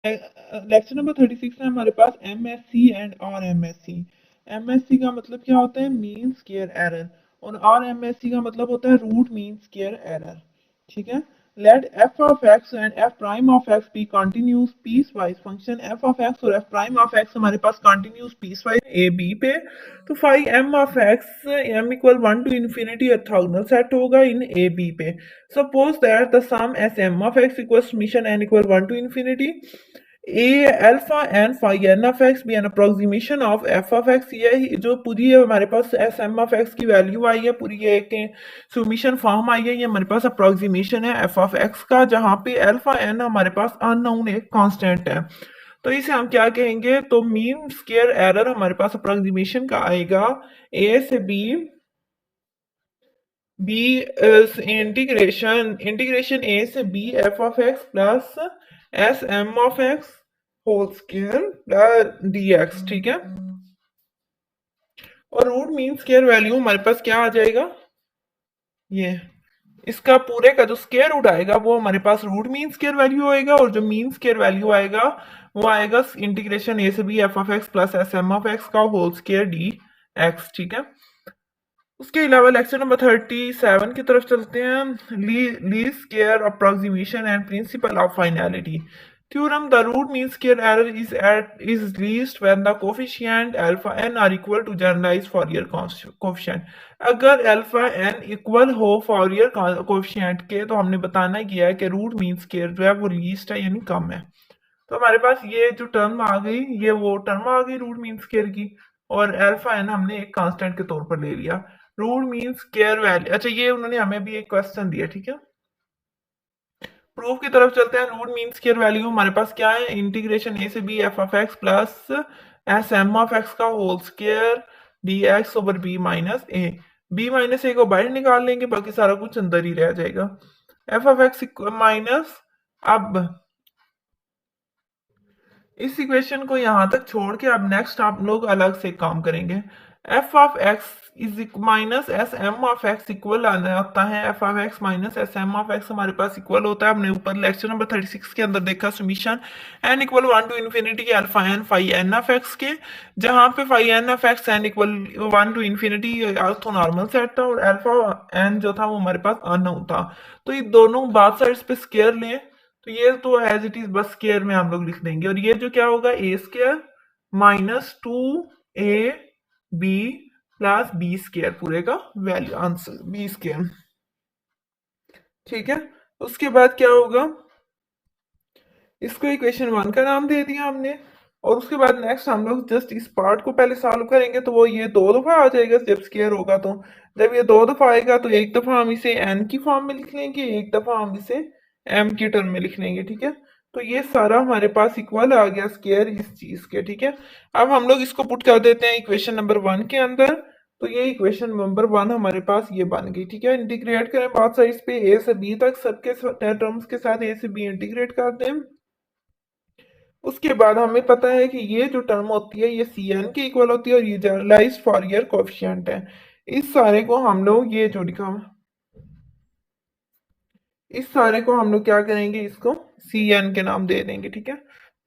Lecture number 36 है हमारे पास MSC and RMSC। MSC का मतलब क्या होता है, मीन स्क्वायर एरर, और RMSC का मतलब होता है रूट मीन स्क्वायर एरर। ठीक है। Let f of x and f prime of x be continuous piecewise function. f of x और f प्राइम ऑफ x हमारे पास continuous piecewise a b पे। तो phi m of x m equal 1 to infinity orthogonal set होगा in a b पे। Suppose that the sum s m of x equal summation n equal 1 to infinity a alpha n phi n of x B an approximation of f of x. ये जो पूरी है हमारे पास S M of x की value आई है, पूरी ये एक सुमिशन फॉर्म आई है, ये हमारे पास अप्रोक्सीमेशन है एफ ऑफ एक्स का, जहाँ पे अल्फा एन हमारे पास अननोन एक कांस्टेंट है। तो इसे हम क्या कहेंगे, तो मीन स्क्वायर एरर हमारे पास अप्रोक्सीमेशन का आएगा ए से बी इंटीग्रेशन इंटीग्रेशन ए से b f of x plus S M of x whole square d x. ठीक है। और रूट मीन स्क्वायर वैल्यू हमारे पास क्या आ जाएगा, ये इसका पूरे का जो स्क्वायर रूट आएगा वो हमारे पास रूट मीन स्क्वायर वैल्यू आएगा, और जो मीन स्क्वायर वैल्यू आएगा वो आएगा इंटीग्रेशन ए से b f of x plus S M of x का होल स्क्वायर डी एक्स। ठीक है। उसके अलावा लेक्चर नंबर 37 की तरफ चलते हैं। Least square approximation and principle of finality theorem. The root mean square error is least when the coefficient alpha n are equal to generalise Fourier coefficient. अगर alpha n equal हो Fourier coefficient के, तो हमने बताना किया है कि root mean square जो है वो लीस्ट है यानी कम है। तो हमारे पास ये जो टर्म आ गई, ये वो टर्म आ गई रूट मीन स्क्वायर की, और अल्फा एन हमने एक कांस्टेंट के तौर पर ले लिया। रूट मीन स्क्वायर वैल्यू, अच्छा ये उन्होंने हमें भी एक क्वेश्चन दिया। ठीक है। प्रूफ की तरफ चलते हैं। रूट मीन स्क्वायर वैल्यू हमारे पास क्या है, इंटीग्रेशन ए से b f of x plus S M of x का whole square d x over b minus a. B minus a को बाहर निकाल लेंगे, बाकी सारा कुछ अंदर ही रह जाएगा। एफ ऑफ एक्स माइनस, अब इस इक्वेशन को यहां तक छोड़ के अब नेक्स्ट आप लोग अलग से काम करेंगे। F of x is minus S M of x equal आता है। F of x minus S M of x हमारे पास इक्वल होता है, हमने ऊपर लेक्चर नंबर 36 के अंदर देखा summation n equal 1 to infinity के alpha n phi n of x के, जहां पे phi n of x n equal 1 to infinity तो नॉर्मल सेट था, और अल्फा एन जो था वो हमारे पास अननोन था। तो ये दोनों बात साइड्स पे स्केयर लें, तो ये तो एज इट इज बस स्केयर में हम लोग लिख देंगे, और ये जो क्या होगा a square minus 2 a b plus b square, पूरे का वैल्यू आंसर बी स्केयर। ठीक है। उसके बाद क्या होगा, इसको इक्वेशन 1 का नाम दे दिया हमने, और उसके बाद नेक्स्ट हम लोग जस्ट इस पार्ट को पहले सॉल्व करेंगे, तो वो ये 2 दफा आ जाएगा जब स्केयर होगा। तो जब ये 2 दफा आएगा तो एक दफा हम इसे एन की फॉर्म में लिख लेंगे, एक दफा हम इसे एम की टर्म में लिख लेंगे। ठीक है। तो ये सारा हमारे पास इक्वल आ गया स्केयर इस चीज के। ठीक है। अब हम लोग इसको पुट कर देते हैं इक्वेशन नंबर 1 के अंदर। तो ये इक्वेशन नंबर 1 हमारे पास ये बन गई। ठीक है। इंटीग्रेट करें बहुत साइड्स पे, ए से बी तक सबके टर्म्स के साथ ए से बी इंटीग्रेट कर दें। उसके बाद हमें पता है कि ये जो टर्म होती है ये सी एन के इक्वल होती है, और ये जनरलाइज फॉरियर कोफिशिएंट है। इस सारे को हम लोग ये जो लिखा हुआ, इस सारे को हम लोग क्या करेंगे, इसको सी एन के नाम दे देंगे। ठीक है।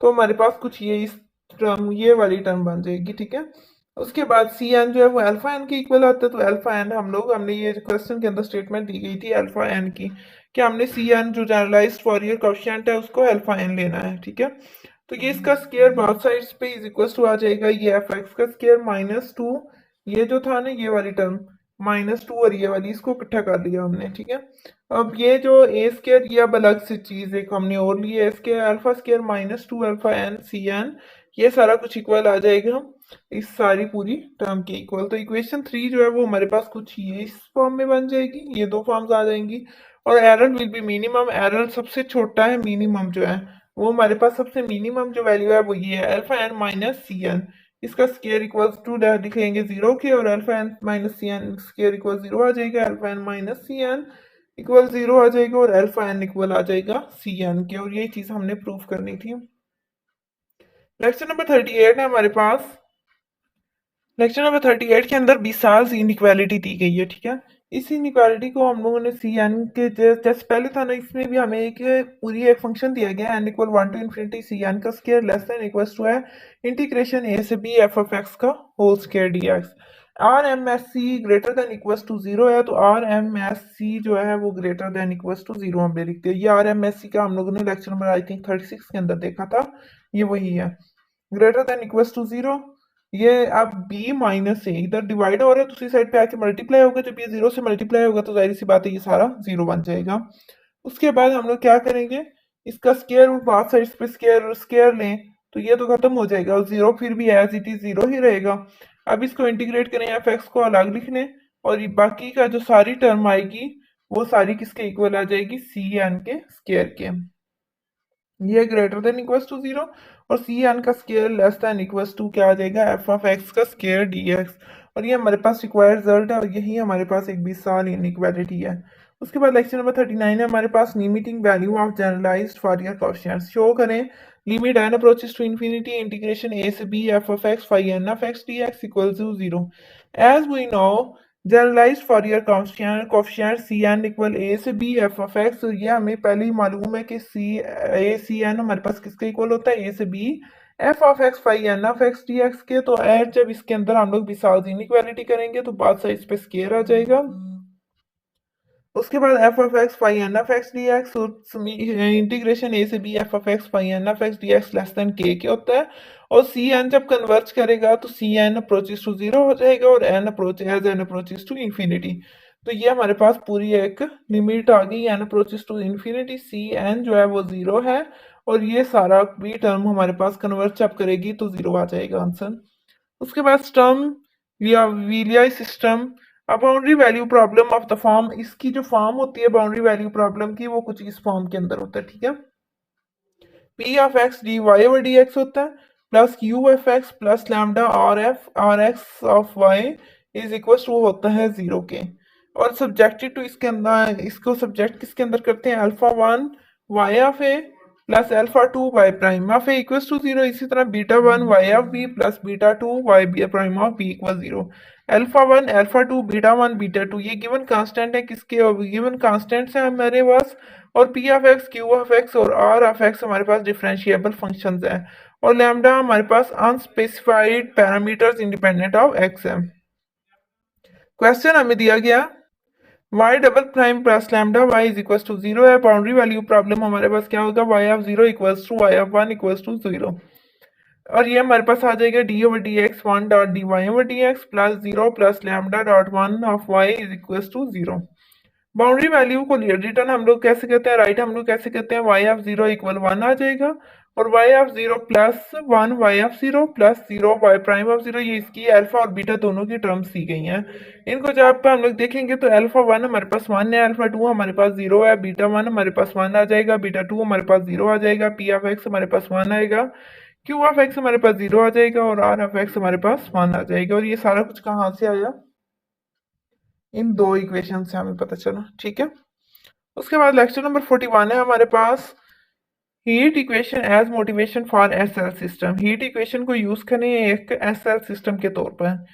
तो हमारे पास कुछ ये इस टर्म, ये वाली टर्म बन जाएगी। ठीक है। उसके बाद सी एन जो है वो अल्फा एन के इक्वल आता है, तो अल्फा एन हमने ये क्वेश्चन के अंदर स्टेटमेंट दी गई थी अल्फा एन की, कि हमने सी एन जो जनरलाइज फॉरियर कोफिशिएंट है उसको अल्फा एन लेना है। ठीक है। तो ये इसका स्केयर बोथ साइड्स पे इज इक्वल टू आ जाएगा, ये एफ एक्स का स्केयर -2, ये जो था ना ये वाली टर्म -2, और ये वाली इसको इकट्ठा कर लिया हमने। ठीक है। अब ये जो ए स्केयर, ये अब अलग से चीज एक हमने और ली है, square alpha square -2 alpha n c n, ये सारा कुछ इक्वल आ जाएगा इस सारी पूरी टर्म के इक्वल। तो इक्वेशन 3 जो है वो हमारे पास कुछ ये इस फॉर्म में बन जाएगी, ये 2 फॉर्म्स आ जाएंगी। और error will be minimum, error सबसे छोटा है, मिनिमम जो है वो हमारे पास सबसे मिनिमम जो वैल्यू है वो ये है alpha n minus c n. इसका स्केयर इक्वल्स टू लिखेंगे 0 के, और alpha n minus c n square equal 0 आ जाएगा, alpha n minus c n equal 0 आ जाएगा, और अल्फा एन इक्वल आ जाएगा सी एन के, और यही चीज हमने प्रूफ करनी थी। लेक्चर नंबर 38 है हमारे पास। लेक्चर नंबर 38 के अंदर 20 साल इनइक्वालिटी दी गई है। ठीक है। इस इनइक्वालिटी को हम लोगों ने सी एन के जैसे पहले था ना, इसमें भी हमें एक पूरी एक फंक्शन दिया गया n equal 1 to infinity c n का square less than equals to है इंटीग्रेशन ए से बी एफ ऑफ एक्स का whole square d x. R M S c greater than equals to zero है, तो R M S c जो है वो greater than equals to zero हम लिखते हैं। ये आर एम एस सी का हम लोगों ने लेक्चर नंबर आई थिंक 36 के अंदर देखा था, ये वही है greater than equals to zero. ये अब b माइनस ए इधर डिवाइड हो रहा है, दूसरी साइड पे आके मल्टीप्लाई होगा, जब ये जीरो से मल्टीप्लाई होगा तो जाहिर सी बात है ये सारा जीरो बन जाएगा। उसके बाद हम लोग क्या करेंगे, इसका स्केयर रूट बात साइड पे स्केयर स्केयर लें तो ये तो खत्म हो जाएगा और जीरो फिर भी एज इट इज जीरो ही रहेगा। अब इसको इंटीग्रेट करें एफ एक्स को अलग लिख लें और ये बाकी का जो सारी टर्म आएगी वो सारी किसके इक्वल आ जाएगी, सी एन के स्केयर के। ये greater than equals to zero और सी एन का square less than equals to क्या आ जाएगा, एफ ऑफ एक्स का स्केयर डी एक्स। और ये हमारे पास रिक्वायर्ड रिजल्ट है और यही हमारे पास एक 20 साल इनइक्वालिटी है। उसके बाद लेक्चर नंबर 39 है हमारे पास limiting value of generalised Fourier coefficients. Show करें limit n approaches to infinity integration a से b f of x phi n of x d x equals to zero. As we know generalised Fourier coefficient c n equal a से b f of x, ये हमें पहले ही मालूम है कि C N हमारे पास किसके इक्वल होता है, ए से b f of x phi n of x d x के। तो एड जब इसके अंदर हम लोग बिसाज इनइक्वालिटी करेंगे तो बात साइड पे स्केयर आ जाएगा। उसके बाद f of x phi n of x d x integration a से b f of x phi n of x d x less than k होता है। और सी एन जब कन्वर्ज करेगा तो c n approaches to zero हो जाएगा और n approach as n approaches to infinity. तो ये हमारे पास पूरी एक लिमिट आ गई n approaches to infinity, c n जो है वो जीरो है और ये सारा भी टर्म हमारे पास कन्वर्ज जब करेगी तो जीरो आ जाएगा आंसर। उसके बाद स्टर्म या विलियाई सिस्टम, अब boundary value problem of the form, इसकी जो फॉर्म होती है बाउंड्री वैल्यू प्रॉब्लम की वो कुछ इस फॉर्म के अंदर होता है, ठीक है। P of x d y over d x होता है plus q f x plus lambda r x of y is equal to होता है जीरो के। और सब्जेक्टेड टू इसके अंदर इसको सब्जेक्ट किसके अंदर करते हैं, alpha one y of a plus alpha two y prime of a equal to zero. इसी तरह beta one y of b plus beta two y b prime of b equal zero. Alpha one alpha two beta one beta two ये given constant है किसके, given constants है हमारे पास। और p of x q of x और r of x हमारे पास डिफरेंशिएबल फंक्शंस है और लैम्डा हमारे पास unspecified parameters independent of x है। क्वेश्चन हमें दिया गया y double prime plus lambda y is equal to zero है। बाउंड्री वैल्यू प्रॉब्लम हमारे पास क्या होगा, y of zero equals to y of one equals to zero. और ये हमारे पास आ जाएगा d over d x one dot d y over d x plus zero plus lambda dot one of y is equals to zero. Boundary value को return हम लोग कैसे कहते हैं, राइट हम लोग कैसे कहते हैं, y of zero equal one आ जाएगा और y of zero plus one y of zero plus zero y prime of zero, ये इसकी अल्फा और बीटा दोनों की टर्म्स दी गई हैं। इनको जब हम लोग देखेंगे तो अल्फा वन हमारे पास वन है, अल्फा टू हमारे पास जीरो है, बीटा वन हमारे पास वन आ जाएगा, बीटा टू हमारे पास जीरो आ जाएगा, पी ऑफ एक्स हमारे पास वन आएगा, क्यू ऑफ एक्स हमारे पास जीरो आ जाएगा और आर ऑफ एक्स हमारे पास वन आ जाएगा। और ये सारा कुछ कहाँ से आया, इन दो इक्वेशन से हमें पता चला, ठीक है। उसके बाद लेक्चर नंबर 41 है हमारे पास heat equation as motivation for SL system. Heat equation को यूज करें एक एसएल सिस्टम के तौर पर।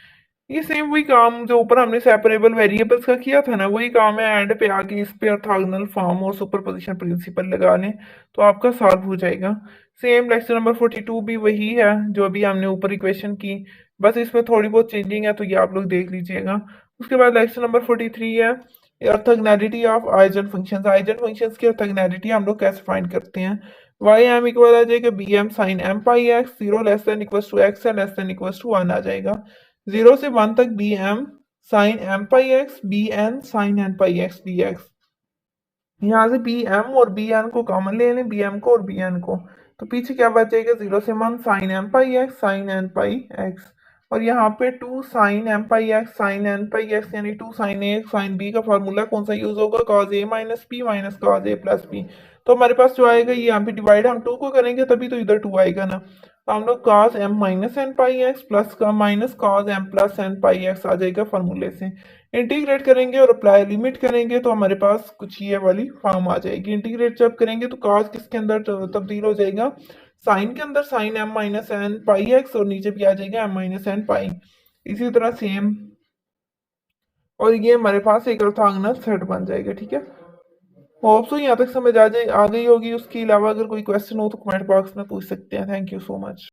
ये सेम वही काम जो ऊपर हमने सेपरेबल वेरिएबल्स का किया था ना, वही काम है। एंड पे आके इस पे ऑर्थोगोनल फॉर्म और सुपरपोजिशन प्रिंसिपल लगा लें तो आपका सॉल्व हो जाएगा। सेम लेक्चर नंबर 42 भी वही है जो अभी हमने ऊपर इक्वेशन की, बस इसमें थोड़ी बहुत चेंजिंग है तो ये आप लोग देख लीजिएगा। उसके बाद लेक्चर नंबर 43 है orthogonality of eigen functions. Eigen functions की ऑर्थोगोनैलिटी हम लोग कैसे फाइंड करते हैं, वाई एम इक्वल आ जाएगा b m sine m pi x, zero less than equals to x and less than equals to one आ जाएगा। जीरो से वन तक b m sine m pi x B n sine n pi x d x. यहाँ से b m और b n को common ले लें, बी एम को और बी एन को, तो पीछे क्या बच जाएगा, जीरो से one sine m pi x sine n pi x और यहाँ पे two sine m pi x sine n pi x, यानी two sine a sine b का फॉर्मूला कौन सा यूज होगा, cos a minus cos a plus b. तो हमारे पास जो आएगा ये यहाँ पे डिवाइड हम टू को करेंगे तभी तो इधर टू आएगा ना, तो हम लोग cos m minus n pi x plus का minus cos m plus n pi x आ जाएगा फॉर्मूले से। इंटीग्रेट करेंगे और अप्लाई लिमिट करेंगे तो हमारे पास कुछ ये वाली फॉर्म आ जाएगी। इंटीग्रेट जब करेंगे तो कॉस किसके अंदर तब्दील हो जाएगा, साइन के अंदर, sign M minus n pi x और नीचे भी आ जाएगा एम माइनस एन पाई। इसी तरह सेम और ये हमारे पास एक ऑर्थोगोनल सेट बन जाएगा। ठीक है, होप सो यहाँ तक समझ आ गई होगी। उसके अलावा अगर कोई क्वेश्चन हो तो कमेंट बॉक्स में पूछ सकते हैं। Thank you so much.